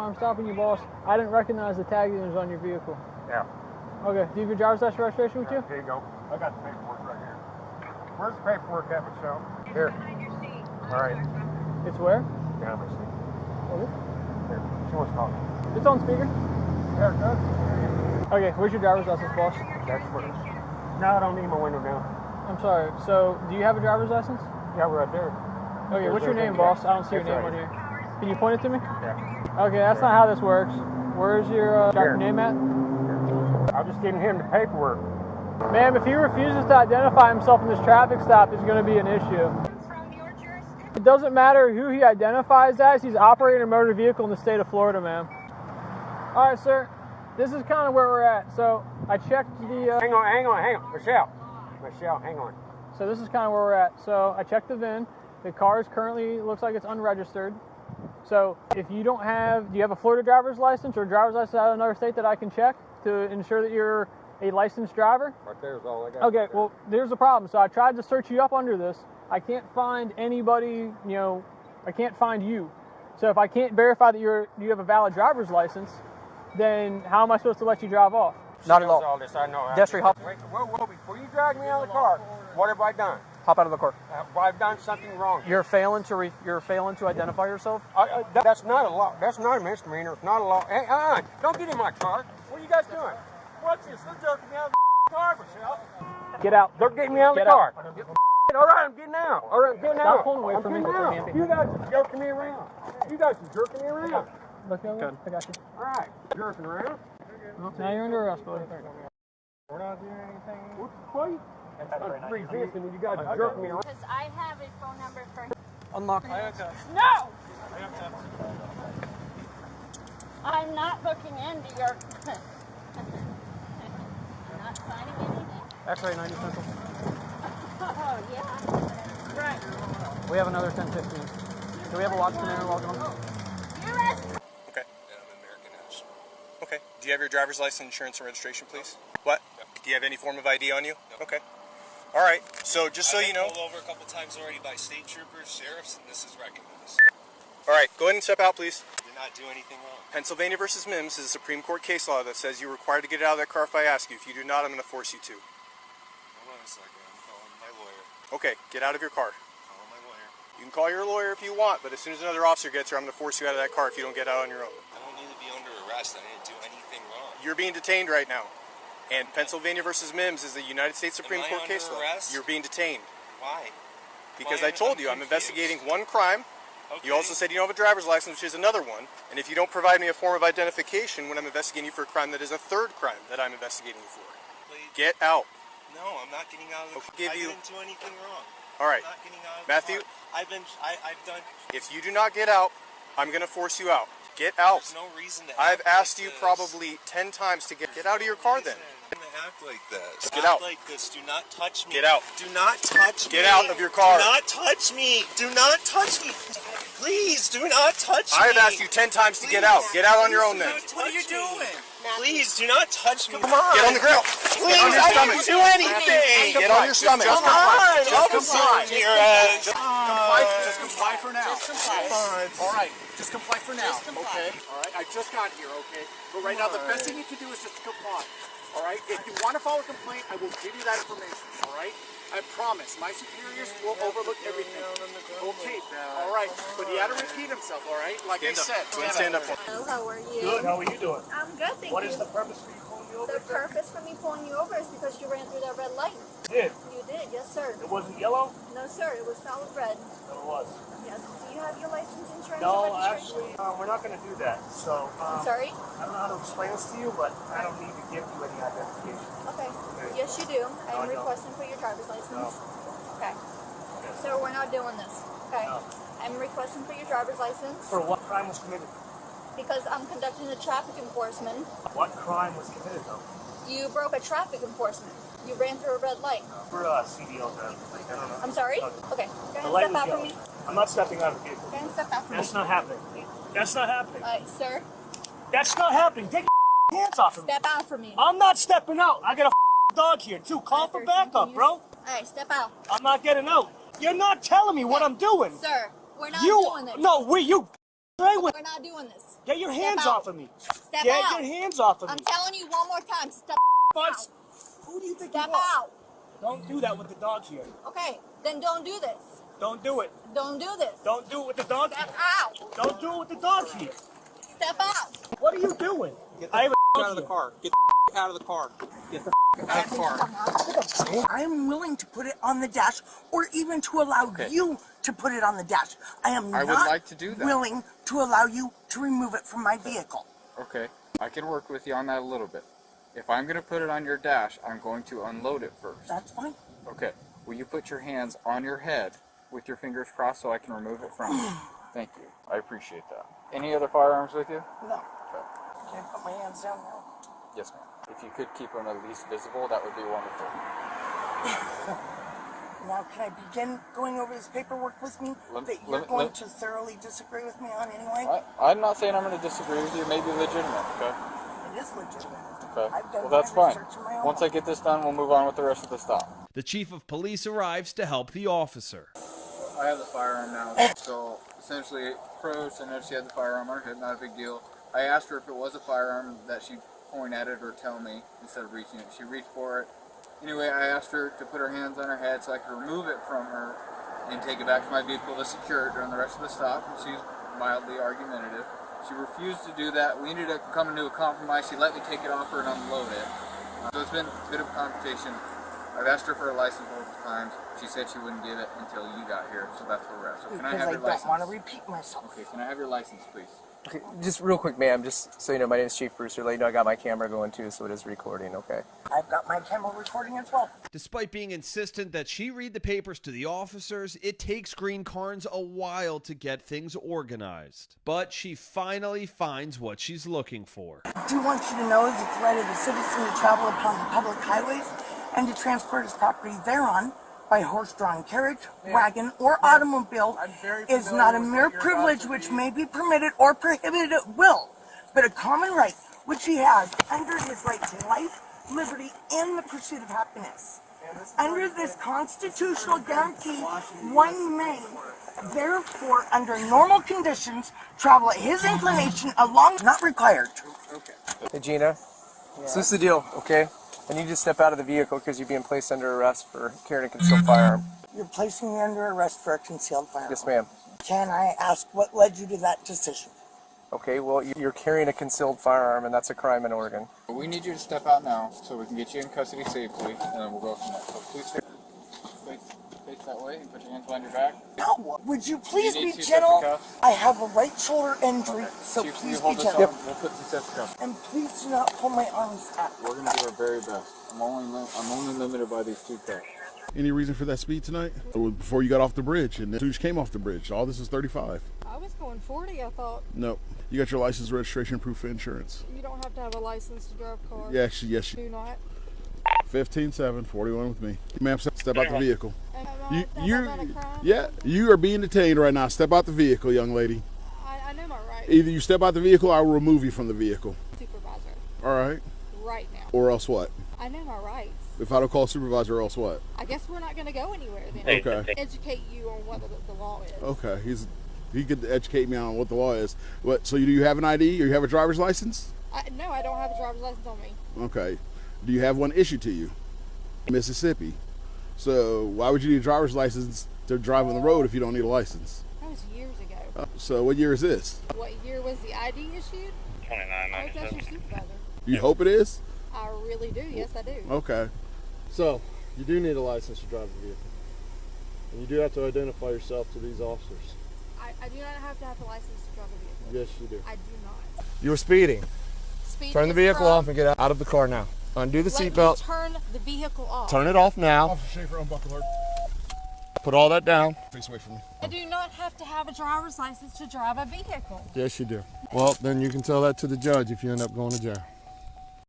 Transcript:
why I'm stopping you, boss. I didn't recognize the tag that was on your vehicle. Yeah. Okay, do you have your driver's license registration with you? Here you go. I got the paperwork right here. Where's the paperwork at, Michelle? Here. All right. It's where? Down my seat. Okay. Here. She wants to talk. It's on speaker. Yeah, it does. Okay, where's your driver's license, boss? That's what it is. No, I don't need my window down. I'm sorry. So, do you have a driver's license? Yeah, we're right there. Okay, what's your name, boss? I don't see your name on here. Can you point it to me? Yeah. Okay, that's not how this works. Where's your name at? I'm just getting him the paperwork. Ma'am, if he refuses to identify himself in this traffic stop, it's going to be an issue. It doesn't matter who he identifies as. He's operating a motor vehicle in the state of Florida, ma'am. All right, sir. This is kind of where we're at. So I checked the... Hang on. Michelle, hang on. So this is kind of where we're at. So I checked the VIN. The car is currently, looks like it's unregistered. So if you don't have, do you have a Florida driver's license or a driver's license out of another state that I can check to ensure that you're a licensed driver? Right there's all I got. Okay, well, there's a problem. So I tried to search you up under this. I can't find anybody, I can't find you. So if I can't verify that you have a valid driver's license, then how am I supposed to let you drive off? Not at all. This, I know. Destry, hop. Wait, whoa, before you drag me out of the car, what have I done? Hop out of the car. Have I done something wrong? You're failing to identify yourself? That's not a law. That's not a misdemeanor. It's not a law. Hey, don't get in my car. What are you guys doing? What's this? They're jerking me out of the car, Michelle. Get out. They're getting me out of the car. All right, I'm getting out. All right, I'm getting out. Stop pulling away from me. You guys are jerking me around. You guys are jerking me around. Look, good. I got you. All right, jerking around. Now you're under arrest, buddy. We're not doing anything. What? I'm resisting when you guys are jerking me around. Because I have a phone number for him. Unlock. No! I'm not looking into your... I'm not signing anything. X-ray 90 pencil. Oh, yeah. Right. We have another 1015. Do we have a watchman there logged on? Okay. And I'm American National. Okay. Do you have your driver's license, insurance, and registration, please? What? No. Do you have any form of ID on you? No. Okay. All right. So just so you know... I've been pulled over a couple times already by state troopers, sheriffs, and this is recognized. All right. Go ahead and step out, please. Did not do anything wrong. Pennsylvania versus Mims is a Supreme Court case law that says you're required to get out of that car if I ask you. If you do not, I'm going to force you to. Hold on a second. I'm calling my lawyer. Okay. Get out of your car. Calling my lawyer. You can call your lawyer if you want, but as soon as another officer gets here, I'm going to force you out of that car if you don't get out on your own. I don't need to be under arrest. I didn't do anything wrong. You're being detained right now. And Pennsylvania versus Mims is the United States Supreme Court case law. Arrest? You're being detained. Why? Because I told you, I'm investigating one crime. Okay. You also said you don't have a driver's license, which is another one. And if you don't provide me a form of identification when I'm investigating you for a crime that is a third crime that I'm investigating you for. Please. Get out. No, I'm not getting out of the car. Give I you- didn't do anything wrong. All right. I'm not getting out of Matthew? the car. I've done... If you do not get out, I'm going to force you out. Get out. There's no reason to I've act asked like you this. probably 10 times to get out of your car then. I'm gonna act like this. Get act out. like this. Do not touch me. Get out. Do not touch me. Get out of your car. Do not touch me. Do not touch me. Please do not touch me. I've asked you 10 times to get out. Get out on your own then. What are you doing? Please do not touch me. Come on. Get on the grill. Please, Get on your I stomach. didn't do anything. Get on your stomach. Come on. I'll comply. Just comply for now. Just comply. All right, just comply for now. Just comply. Okay. All right. I just got here. Okay. But right now, the best thing you can do is just comply. All right. If you want to file a complaint, I will give you that information. All right. I promise. My superiors will overlook everything. Okay. All right. But he had to repeat himself. All right. Like I said. Stand up. Hello, how are you? Good, how are you doing? I'm good, thank you. What is the purpose for you pulling me over? The purpose for me pulling you over is because you ran through that red light. You did. You did, yes, sir. It wasn't yellow? No, sir, it was solid red. No, it was. Yes. Do you have your license, insurance, No, and registration? actually, we're not going to do that. So, I'm sorry? I don't know how to explain this to you, but I don't need to give you any identification. Okay. Yes, you do. No, I'm I don't. requesting for your driver's license. No. Okay. So we're not doing this. Okay. No. I'm requesting for your driver's license For what crime was committed? because I'm conducting a traffic enforcement. What crime was committed, though? You broke a traffic enforcement. You ran through a red light. We're CDOs and everything. I don't know. I'm sorry? Okay. Okay. Go The ahead light and step out was for yellow. me. I'm not stepping out of the vehicle. Go ahead and step out for me. That's not happening. That's not happening. Sir, That's not happening. Take your hands off of me. step out for me. I'm not stepping out. I got a dog here, too. Call for backup, bro. Alright, step out. I'm not getting out. You're not telling me what I'm doing. Sir, we're not You, doing this. no, you Play with. We're not doing this. Get your hands Step out. off of me. Step Get out. your hands off of me. I'm telling you one more time. Step But out. who do you think Step you are? out. Don't do that with the dog here. Okay, then don't do this. Don't do it. Don't do this. Don't do it with the dog Step here. out. Don't do it with the dog here. Step out. What are you doing? Get the I have a out dog of the here. car. Get the out of the car. Get the out of the car. I am willing to put it on the dash, or even to allow you to put it on the dash. I would like to do that. willing to allow you to remove it from my vehicle. Okay, I can work with you on that a little bit. If I'm going to put it on your dash, I'm going to unload it first. That's fine. Okay, will you put your hands on your head with your fingers crossed so I can remove it from you? Thank you. I appreciate that. Any other firearms with you? No. Can I put my hands down now? Yes, ma'am. If you could keep them at least visible, that would be wonderful. Now, can I begin going over this paperwork with me that you're going to thoroughly disagree with me on anyway? I'm not saying I'm going to disagree with you. It may be legitimate, okay? It is legitimate. Okay. I've done Well, that's my fine. research on my own. Once I get this done, we'll move on with the rest of the stop. The chief of police arrives to help the officer. I have the firearm now, so essentially, approached, I noticed she had the firearm on her hip, not a big deal. I asked her if it was a firearm that she'd point at it or tell me instead of reaching it. She reached for it. Anyway, I asked her to put her hands on her head so I could remove it from her and take it back to my vehicle to secure it during the rest of the stop. She's mildly argumentative. She refused to do that. We ended up coming to a compromise. She let me take it off her and unload it. So it's been a bit of a confrontation. I've asked her for her license multiple times. She said she wouldn't give it until you got here, so that's where we're at. So can I have your license? Because I don't want to repeat myself. Okay, can I have your license, please? Okay, just real quick, ma'am, just so you know, my name is Chief Brewster. Let you know I got my camera going too, so it is recording, okay? I've got my camera recording as well. Despite being insistent that she read the papers to the officers, it takes Green Carnes a while to get things organized. But she finally finds what she's looking for. I do want you to know that the right of the citizen to travel upon the public highways and to transport his property thereon by horse-drawn carriage, wagon, or automobile is not a mere privilege which may be permitted or prohibited at will, but a common right which he has under his right to life, liberty, and the pursuit of happiness. Under this constitutional guarantee, one may, therefore, under normal conditions, travel at his inclination along, not required. Hey, Gina, so this is the deal, okay? I need you to step out of the vehicle because you're being placed under arrest for carrying a concealed firearm. You're placing me under arrest for a concealed firearm. Yes, ma'am. Can I ask what led you to that decision? Okay, well, you're carrying a concealed firearm, and that's a crime in Oregon. We need you to step out now so we can get you in custody safely, and then we'll go from there. So please face that way and put your hands behind your back. No, would you please You need be 2 sets of gentle? cuffs? I have a right shoulder injury, so Chief, can please you be hold this gentle. on? We'll put 2 sets of cuffs. And please do not pull my arms up. We're going to do our very best. I'm only limited by these 2 cuffs. Any reason for that speed tonight? Before you got off the bridge, and as soon as you came off the bridge, all this is 35. I was going 40, I thought. No, you got your license, registration, proof of insurance. You don't have to have a license to drive a car. Yeah, yes. Do not. 15-7, 41 with me. Ma'am, step out the vehicle. Am You are being detained right now. Step out the vehicle, young lady. I know my rights. Either you step out the vehicle, or I will remove you from the vehicle. Supervisor. All right. Right now. Or else what? I know my rights. If I don't call supervisor, or else what? I guess we're not going to go anywhere then. Okay. Educate you on what the law is. Okay, he could educate me on what the law is. What? So do you have an ID or you have a driver's license? No, I don't have a driver's license on me. Okay. Do you have one issued to you? Mississippi. So why would you need a driver's license to drive on the road if you don't need a license? That was years ago. So what year is this? What year was the ID issued? 29. I hope that's your supervisor. You hope it is? I really do. Yes, I do. Okay. So, you do need a license to drive a vehicle. And you do have to identify yourself to these officers. I do not have to have a license to drive a vehicle. Yes, you do. I do not. You were speeding. Turn the vehicle off and get out of the car now. Undo the seatbelt. Turn the vehicle off. Turn it off now. Officer Schaefer, unbuckle her. Put all that down. Face away from me. I do not have to have a driver's license to drive a vehicle. Yes, you do. Well, then you can tell that to the judge if you end up going to jail.